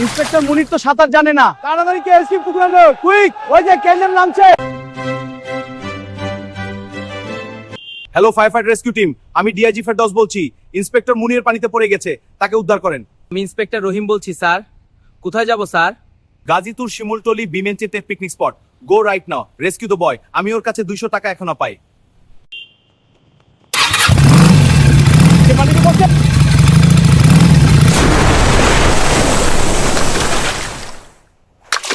Inspector মুনির তো সাঁতার জানে না, তাড়াতাড়ি কে এসকিপ কুকুরানো কুইক, ওই যে ক্যান্ডেল নামছে। Hello fire fighter rescue team, আমি ডিআইজি ফেরদৌস বলছি। ইন্সপেক্টর মুনির পানিতে পড়ে গেছে, তাকে উদ্ধার করেন। আমি ইন্সপেক্টর রহিম বলছি স্যার। কোথায় যাব স্যার? গাজীপুর শিমুলতলি বিমেনচিতে picnic spot. Go right now, rescue the boy. আমি ওর কাছে 200 টাকা এখনো পাই। সে পানিতে পড়ছে।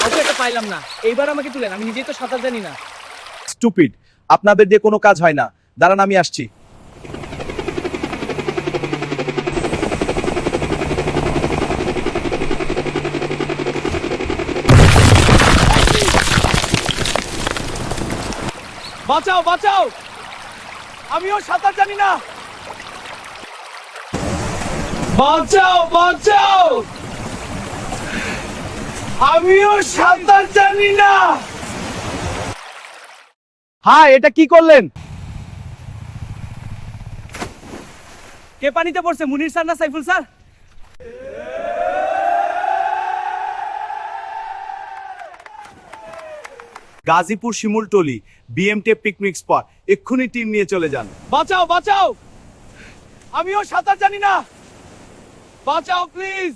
ওকে, এটা পাইলাম না। এইবার আমাকে তুলেন, আমি নিজেই তো সাঁতার জানি না। স্টুপিড, আপনাদের দিয়ে কোনো কাজ হয় না। দাঁড়ান, আমি আসছি। বাঁচাও বাঁচাও, আমিও সাঁতার জানি না। বাঁচাও বাঁচাও, আমিও সাঁতার জানি না। হ্যাঁ, এটা কি করলেন? কে পানিতে পড়ছে, মুনির স্যার না Saiful sir? Gazipur Simultali BMT picnic spot, এক্ষুনি টিম নিয়ে চলে যান। বাঁচাও বাঁচাও, আমিও সাঁতার জানি না। বাঁচাও প্লিজ।